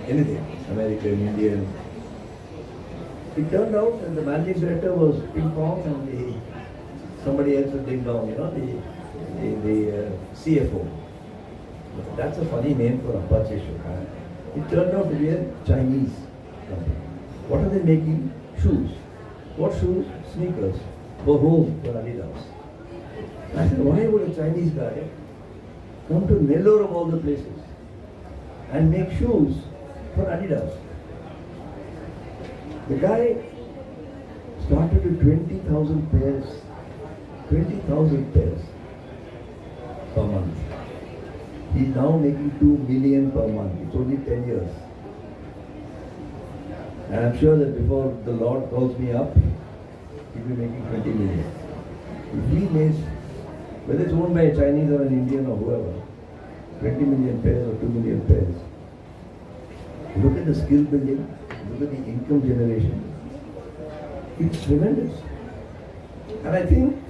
anything, American, Indian. It turned out that the managing director was ping pong and somebody else was ding dong, the CFO. That's a funny name for Apache Shokan. It turned out to be a Chinese company. What are they making? Shoes. What shoes? Sneakers. For whom? For Adidas. I said, why would a Chinese guy come to Nellore of all the places and make shoes for Adidas? The guy started with 20,000 pairs, 20,000 pairs per month. He's now making 2 million per month. It's only 10 years. And I'm sure that before the Lord calls me up, he'll be making 20 million. If he makes, whether it's owned by a Chinese or an Indian or whoever, 20 million pairs or 2 million pairs. Look at the skill building, look at the income generation. It's tremendous. And I think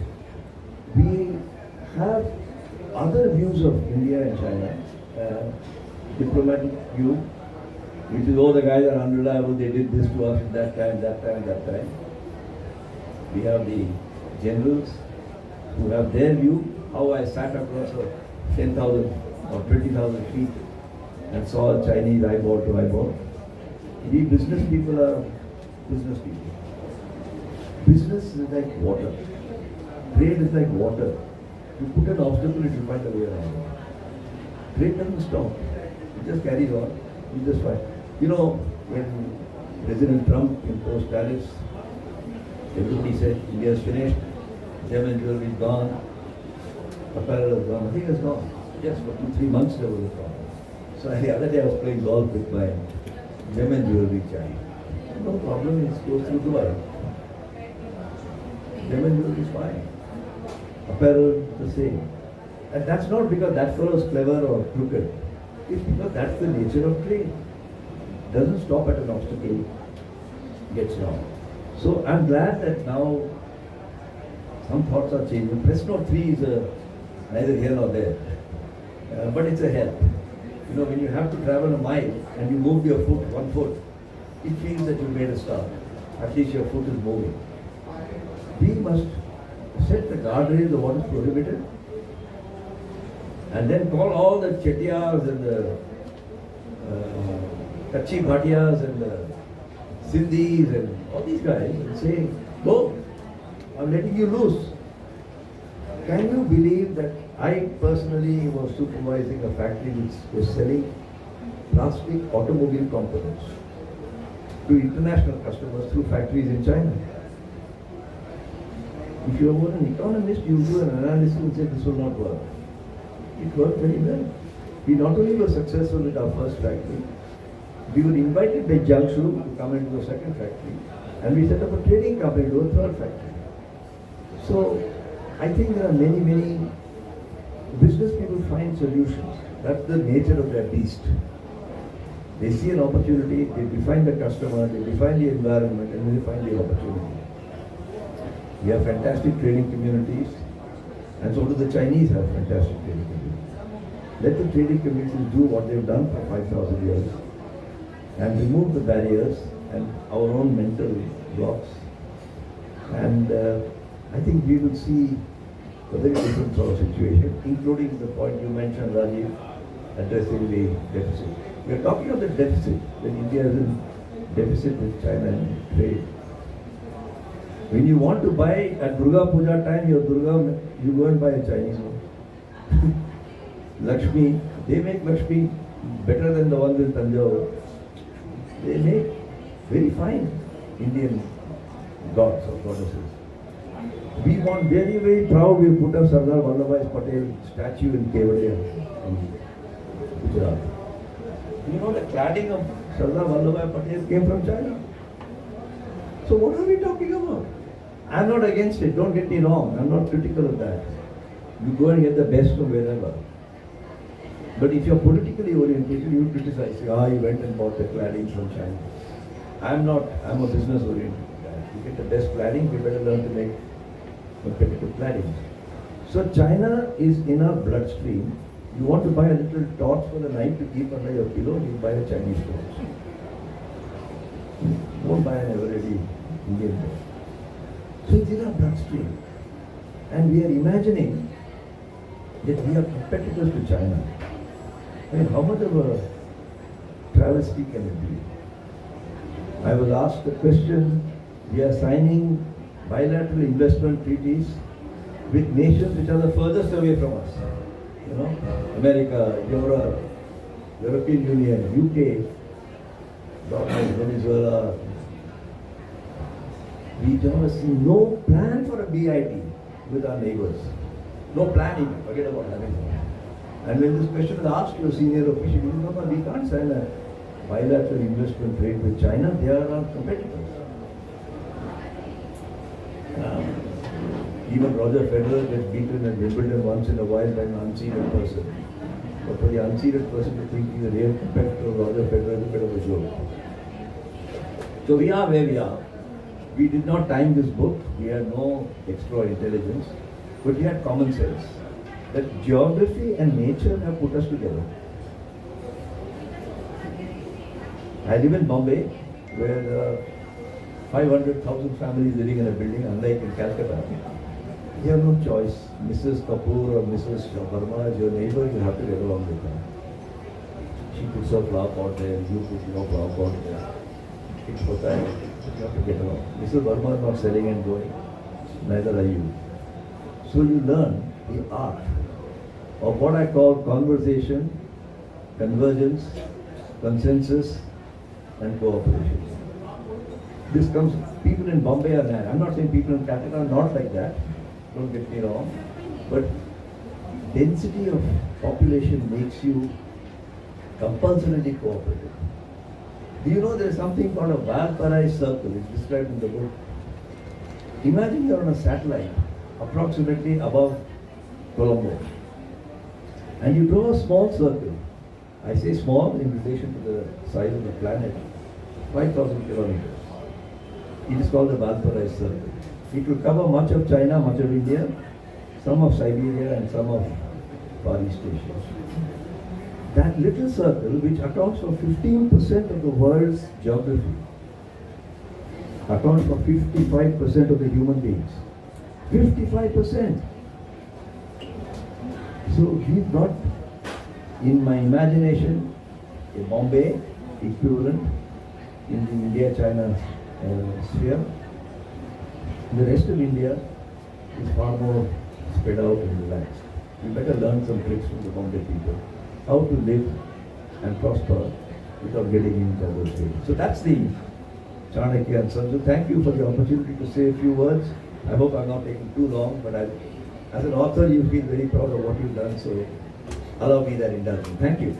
we have other views of India and China, diplomatic view, which is, oh, the guys are unreliable, they did this to us at that time, that time, that time. We have the generals who have their view, how I sat across a 10,000 or 20,000 feet and saw a Chinese eyeball to eyeball. We business people are business people. Business is like water. Trade is like water. You put an obstacle, it will find a way around it. Trade doesn't stop. It just carries on. You just find. You know, when President Trump imposed tariffs, everybody said India is finished, gem and jewelry is gone, apparel is gone, nothing is gone. Yes, for 2-3 months there was a problem. So the other day I was playing golf with my gem and jewelry child. No problem, it goes through Dubai. Gem and jewelry is fine. Apparel, the same. And that's not because that fellow is clever or crooked. It's because that's the nature of trade. Doesn't stop at an obstacle, gets down. So I'm glad that now some thoughts are changing. Press note 3 is neither here nor there, but it's a help. You know, when you have to travel a mile and you move your foot 1 foot, it feels that you made a start. At least your foot is moving. We must set the guardrails of what is prohibited and then call all the Chettiars and the Kachi Bhatiyas and the Sindhis and all these guys and say, go, I'm letting you loose. Can you believe that I personally was supervising a factory which was selling plastic automobile components to international customers through factories in China? If you were an economist, you do an analysis and say this will not work. It worked very well. We not only were successful with our first factory, we were invited by Jiangsu to come into the second factory, and we set up a trading company to a third factory. So I think there are many business people find solutions. That's the nature of their beast. They see an opportunity, they define the customer, they define the environment, and they find the opportunity. We have fantastic trading communities, and so do the Chinese have fantastic trading communities. Let the trading communities do what they've done for 5,000 years and remove the barriers and our own mental blocks. And I think we will see a very different sort of situation, including the point you mentioned, Rajiv, addressing the deficit. We are talking of the deficit when India is in deficit with China and trade. When you want to buy at Durga Puja time, your Durga, you go and buy a Chinese one. Lakshmi, they make Lakshmi better than the ones in Tanjore. They make very fine Indian gods or goddesses. We want very proud, we put up Sardar Vallabhbhai Patel statue in Kevadia in Gujarat. You know the cladding of Sardar Vallabhbhai Patel came from China. So what are we talking about? I'm not against it, don't get me wrong, I'm not critical of that. You go and get the best from wherever. But if you're politically oriented, you criticize, you went and bought the cladding from China. I'm not, I'm a business oriented guy. You get the best cladding, we better learn to make competitive cladding. So China is in our bloodstream You want to buy a little torch for the night to keep under your pillow, you buy a Chinese torch. You won't buy an ever-ready Indian torch. So it's in our bloodstream. And we are imagining that we are competitors to China. I mean, how much of a travesty can it be? I was asked the question, we are signing bilateral investment treaties with nations which are the furthest away from us. You know, America, Europe, European Union, UK, Venezuela. We don't see no plan for a BIT with our neighbors. No planning, forget about having one. And when this question is asked to a senior official, you know, we can't sign a bilateral investment trade with China, they are our competitors. Even Roger Federer gets beaten at Wimbledon once in a while by an unseeded person. But for the unseeded person to think he's a real competitor of Roger Federer is a bit of a joke. So we are where we are. We did not time this book. We had no extra intelligence. But we had common sense. That geography and nature have put us together. I live in Bombay, where there are 500,000 families living in a building, unlike in Calcutta. You have no choice. Mrs. Kapoor or Mrs. Verma is your neighbor, you have to get along with her. She puts her flower pot there, you put your flower pot there. It's for time, you have to get along. Mrs. Verma is not selling and going, neither are you. So you learn the art of what I call conversation, convergence, consensus, and cooperation. This comes, people in Bombay are there. I'm not saying people in Calcutta are not like that. Don't get me wrong, but density of population makes you compulsorily cooperative. Do you know there is something called a Valparaiso circle? It's described in the book. Imagine you're on a satellite approximately above Colombo, and you draw a small circle. I say small in relation to the size of the planet, 5,000 kilometers. It is called the Valparaiso circle. It will cover much of China, much of India, some of Siberia and some of Far East Asia. That little circle, which accounts for 15% of the world's geography, accounts for 55% of the human beings. 55%! So we've got, in my imagination, a Bombay equivalent in the India-China sphere. The rest of India is far more spread out and relaxed. We better learn some tricks from the Bombay people. How to live and prosper without getting in each other's way. So that's the Chankya and Sun Tzu. Thank you for the opportunity to say a few words. I hope I'm not taking too long, but as an author, you feel very proud of what you've done, so allow me that indulgence. Thank you.